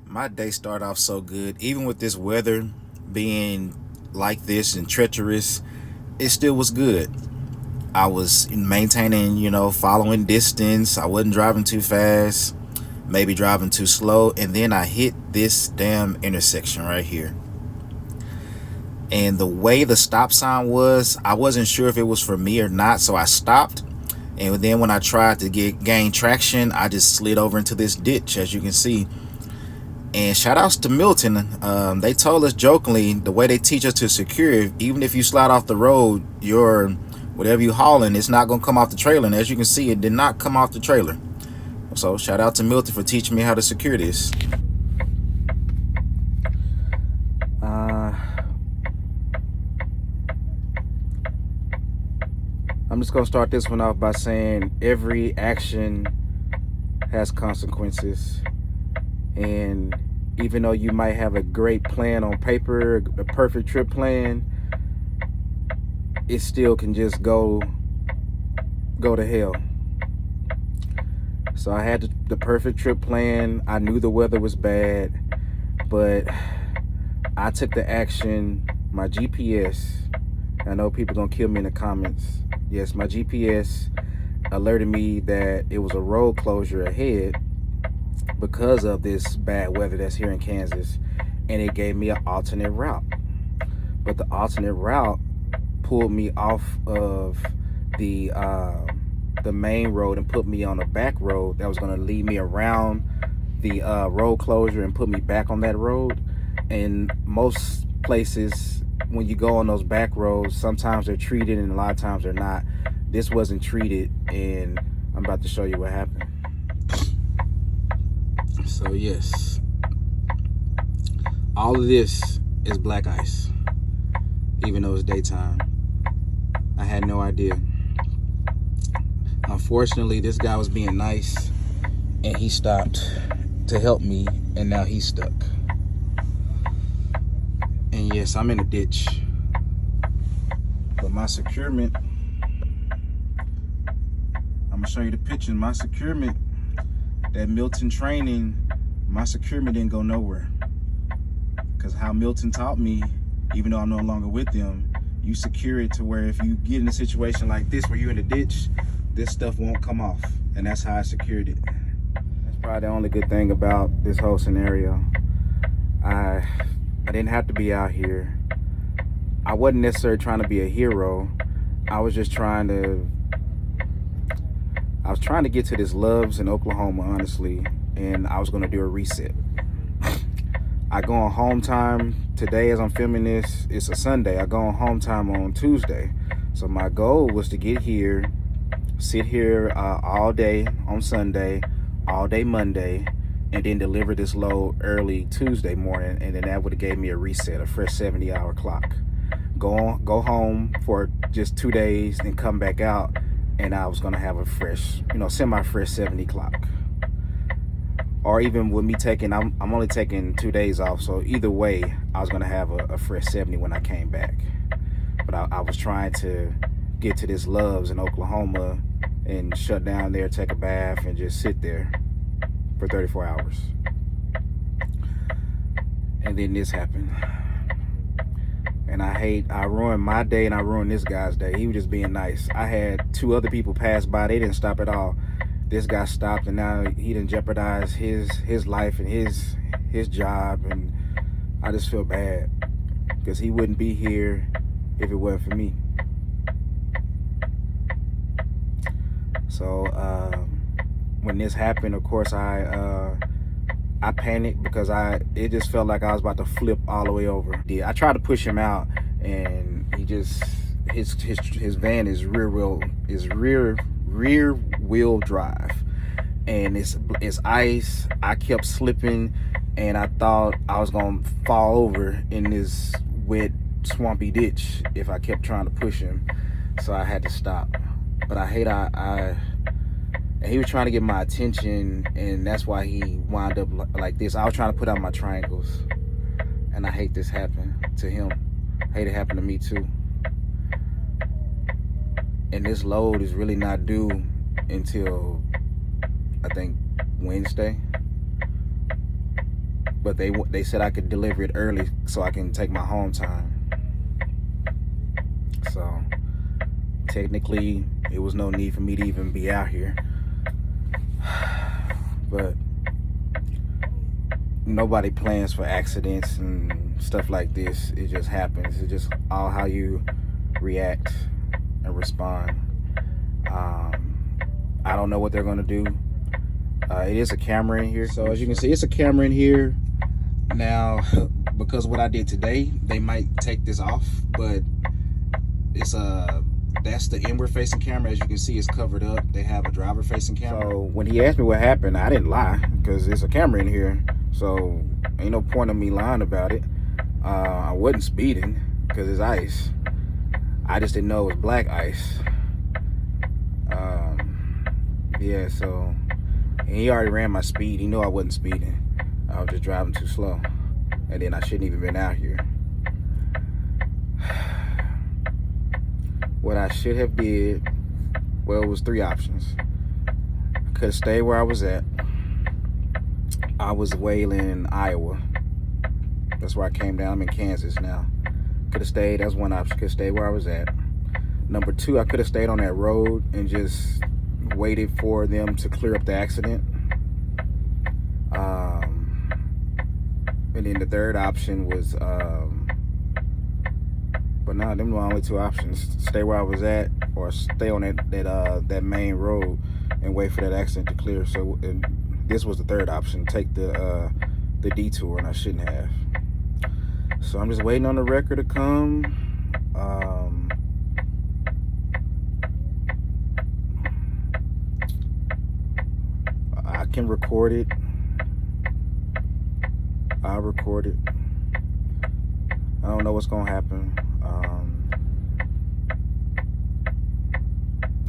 My day started off so good. Even with this weather being like this and treacherous, it still was good. I was maintaining, following distance. I wasn't driving too fast, maybe driving too slow. And then I hit this damn intersection right here. And the way the stop sign was, I wasn't sure if it was for me or not. So I stopped. And then when I tried to gain traction, I just slid over into this ditch, as you can see. And shout outs to Milton. They told us jokingly, the way they teach us to secure, even if you slide off the road, your whatever you hauling, it's not going to come off the trailer. And as you can see, it did not come off the trailer. So shout out to Milton for teaching me how to secure this. I'm just going to start this one off by saying every action has consequences. And even though you might have a great plan on paper, a perfect trip plan, it still can just go to hell. So I had the perfect trip plan. I knew the weather was bad, but I took the action. My GPS, I know people gonna kill me in the comments. Yes, my GPS alerted me that it was a road closure ahead because of this bad weather that's here in Kansas, and it gave me an alternate route. But the alternate route pulled me off of the main road and put me on a back road that was going to lead me around the road closure and put me back on that road. And most places, when you go on those back roads, sometimes they're treated and a lot of times they're not. This wasn't treated, and I'm about to show you what happened. So yes, all of this is black ice, even though it's daytime. I had no idea. Unfortunately, this guy was being nice and he stopped to help me, and now he's stuck. And yes, I'm in a ditch, but my securement, I'm gonna show you the picture. My securement, that Milton training, my securement didn't go nowhere. Because how Milton taught me, even though I'm no longer with them, you secure it to where if you get in a situation like this where you're in a ditch, this stuff won't come off. And that's how I secured it. That's probably the only good thing about this whole scenario. I didn't have to be out here. I wasn't necessarily trying to be a hero. I was just trying to get to this Love's in Oklahoma, honestly, and I was gonna do a reset. I go on home time today as I'm filming this. It's a Sunday. I go on home time on Tuesday. So my goal was to get here, sit here all day on Sunday, all day Monday, and then deliver this load early Tuesday morning, and then that would have gave me a reset, a fresh 70-hour clock. Go home for just 2 days and come back out, and I was gonna have a fresh, semi-fresh 70 clock. Or even with me taking, I'm only taking 2 days off, so either way, I was gonna have a fresh 70 when I came back. But I was trying to get to this Love's in Oklahoma and shut down there, take a bath, and just sit there for 34 hours. And then this happened. And I ruined my day and I ruined this guy's day. He was just being nice. I had 2 other people pass by. They didn't stop at all. This guy stopped, and now he didn't jeopardize his life and his job. And I just feel bad because he wouldn't be here if it wasn't for me. So when this happened, of course, I panicked because it just felt like I was about to flip all the way over. I tried to push him out, and he just his van is rear wheel drive, and it's ice. I kept slipping, and I thought I was gonna fall over in this wet, swampy ditch if I kept trying to push him. So I had to stop. But and he was trying to get my attention, and that's why he wound up like this. I was trying to put out my triangles, and I hate this happened. to him. Hate it happened to me too. And this load is really not due until I think Wednesday. But they said I could deliver it early so I can take my home time. So technically, it was no need for me to even be out here. But nobody plans for accidents and stuff like this. It just happens. It's just all how you react and respond. I don't know what they're gonna do. It is a camera in here, so as you can see, it's a camera in here. Now, because of what I did today, they might take this off, but it's that's the inward facing camera. As you can see, it's covered up. They have a driver facing camera. So when he asked me what happened, I didn't lie because there's a camera in here. So ain't no point in me lying about it. I wasn't speeding because it's ice. I just didn't know it was black ice. Yeah, so and he already ran my speed. He knew I wasn't speeding. I was just driving too slow. And then I shouldn't even been out here. What I should have did, well, it was three options. I could have stayed where I was at. I was Wylie, Iowa. That's where I came down. I'm in Kansas now. Could have stayed. That's one option. Could have stayed where I was at. Number two, I could have stayed on that road and just waited for them to clear up the accident. And then the third option was, but no, them were only two options: stay where I was at, or stay on that main road and wait for that accident to clear. So this was the third option: take the detour, and I shouldn't have. So I'm just waiting on the record to come. I can record it. I'll record it. I don't know what's gonna happen.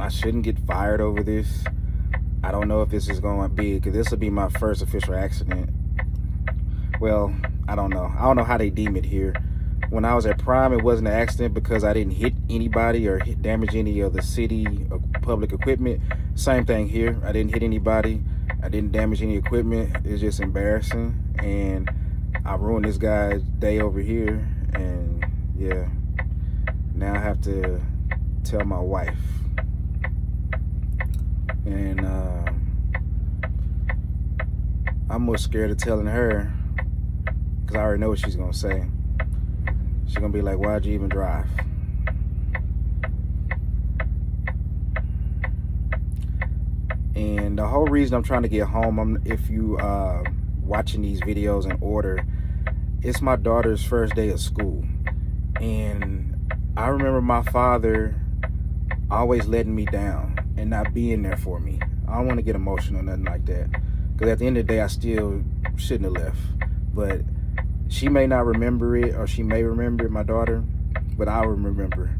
I shouldn't get fired over this. I don't know if this is going to be, because this will be my first official accident. Well, I don't know. I don't know how they deem it here. When I was at Prime, it wasn't an accident because I didn't hit anybody or damage any of the city or public equipment. Same thing here. I didn't hit anybody. I didn't damage any equipment. It's just embarrassing. And I ruined this guy's day over here. And yeah, now I have to tell my wife. And I'm more scared of telling her because I already know what she's gonna say. She's gonna be like, why'd you even drive? And the whole reason I'm trying to get home, if you watching these videos in order, it's my daughter's first day of school. And I remember my father always letting me down and not being there for me. I don't want to get emotional or nothing like that, because at the end of the day, I still shouldn't have left. But she may not remember it, or she may remember it, my daughter, but I will remember.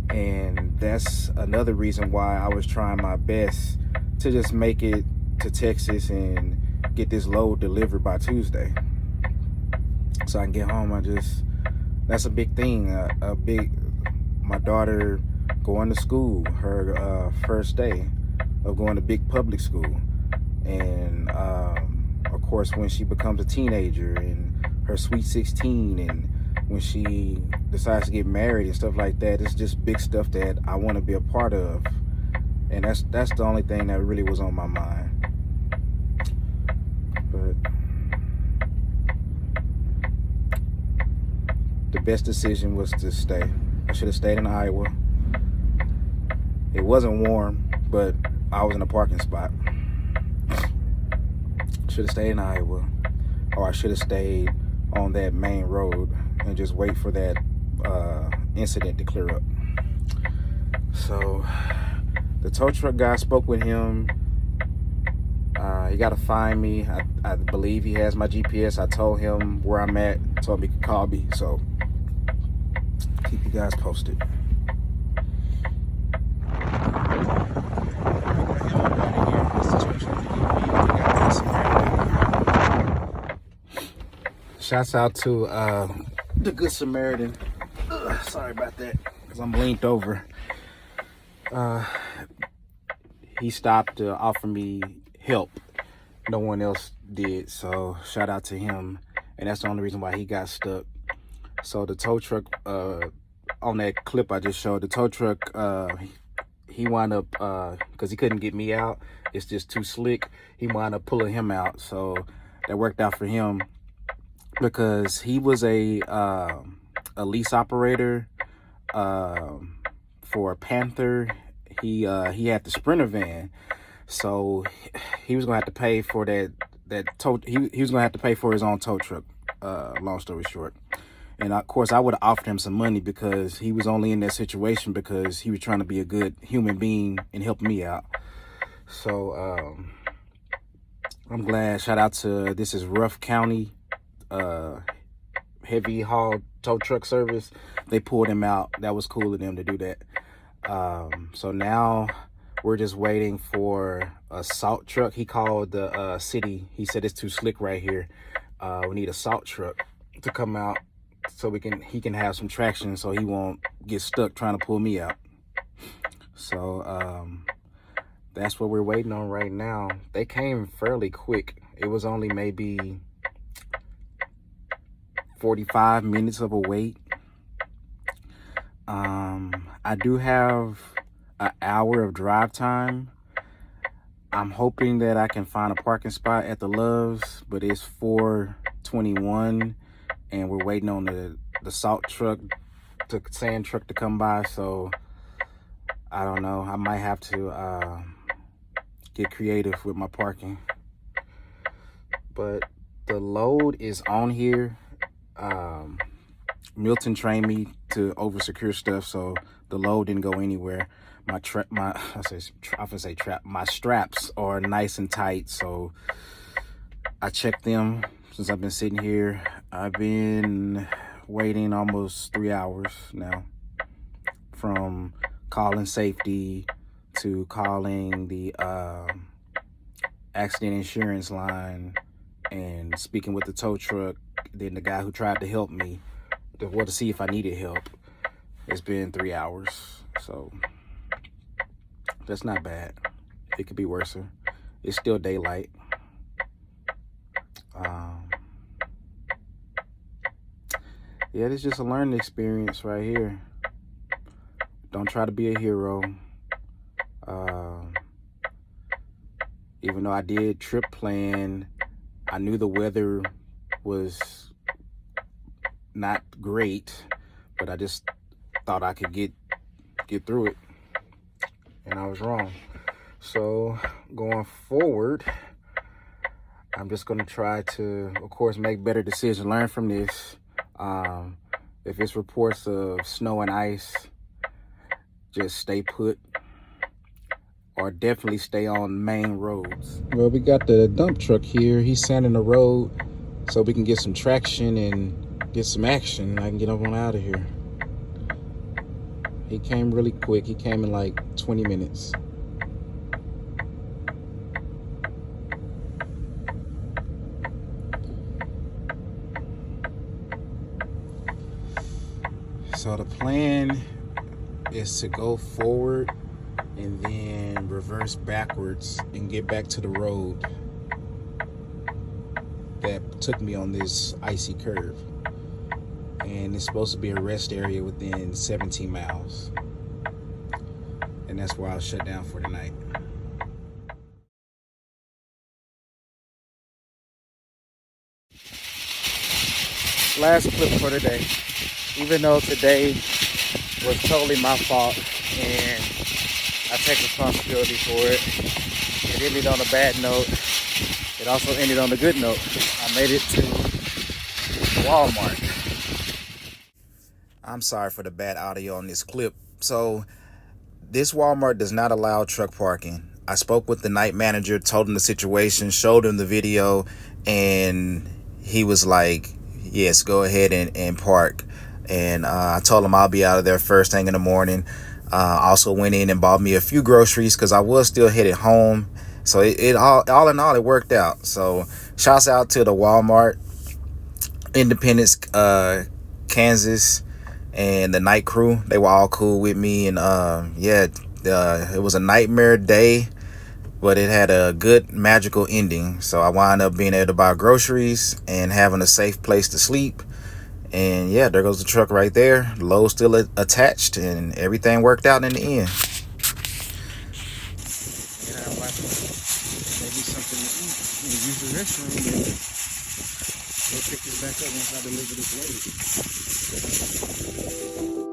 And that's another reason why I was trying my best to just make it to Texas and get this load delivered by Tuesday, so I can get home. That's a big thing. My daughter going to school, her first day of going to big public school. And of course, when she becomes a teenager and her sweet 16, and when she decides to get married and stuff like that, it's just big stuff that I want to be a part of. And that's the only thing that really was on my mind. But the best decision was to stay. I should have stayed in Iowa. It wasn't warm, but I was in a parking spot. Should have stayed in Iowa, or I should have stayed on that main road and just wait for that incident to clear up. So the tow truck guy, spoke with him. He got to find me. I believe he has my GPS. I told him where I'm at. Told him he could call me. So keep you guys posted. Shouts out to the Good Samaritan. Sorry about that, because I'm leaned over. He stopped to offer me help. No one else did, so shout out to him. And that's the only reason why he got stuck. So the tow truck, on that clip I just showed, the tow truck, he wound up, because he couldn't get me out, it's just too slick, he wound up pulling him out. So that worked out for him, because he was a lease operator for a Panther. He had the Sprinter van, so he was gonna have to pay for that tow. He was gonna have to pay for his own tow truck. Long story short, and of course I would have offered him some money, because he was only in that situation because he was trying to be a good human being and help me out. So I'm glad. Shout out to, this is Ruff County heavy haul tow truck service. They pulled him out. That was cool of them to do that. So now we're just waiting for a salt truck. He called the city. He said it's too slick right here. We need a salt truck to come out so he can have some traction, so he won't get stuck trying to pull me out. So that's what we're waiting on right now. They came fairly quick. It was only maybe 45 minutes of a wait. I do have an hour of drive time. I'm hoping that I can find a parking spot at the Loves, but it's 4:21 and we're waiting on the salt truck, the sand truck to come by. So I don't know, I might have to get creative with my parking. But the load is on here. Milton trained me to over secure stuff, so the load didn't go anywhere. My straps are nice and tight, so I checked them since I've been sitting here. I've been waiting almost 3 hours now, from calling safety to calling the accident insurance line and speaking with the tow truck, then the guy who tried to help me to see if I needed help. It's been 3 hours, so that's not bad. It could be worse. It's still daylight. Yeah, it's just a learning experience right here. Don't try to be a hero. Even though I did trip plan, I knew the weather was not great, but I just thought I could get through it, and I was wrong. So going forward, I'm just going to try to, of course, make better decisions, learn from this. If it's reports of snow and ice, just stay put, or definitely stay on main roads. Well, we got the dump truck here. He's sanding the road so we can get some traction and get some action. I can get up on out of here. He came really quick. He came in like 20 minutes. So the plan is to go forward and then reverse backwards and get back to the road that took me on this icy curve. And it's supposed to be a rest area within 17 miles. And that's where I'll shut down for the night. Last clip for today. Even though today was totally my fault and I take responsibility for it, it ended on a bad note. It also ended on a good note. I made it to Walmart. I'm sorry for the bad audio on this clip. So this Walmart does not allow truck parking. I spoke with the night manager, told him the situation, showed him the video, and he was like, yes, go ahead and park. And I told him I'll be out of there first thing in the morning. Also went in and bought me a few groceries because I was still headed home. So it all in all, it worked out. So shouts out to the Walmart Independence Kansas, and the night crew. They were all cool with me, and it was a nightmare day, but it had a good magical ending. So I wound up being able to buy groceries and having a safe place to sleep. And yeah, there goes the truck right there. The load still attached, and everything worked out in the end. Maybe something to eat and use the restroom, and we'll pick this back up once I deliver this load.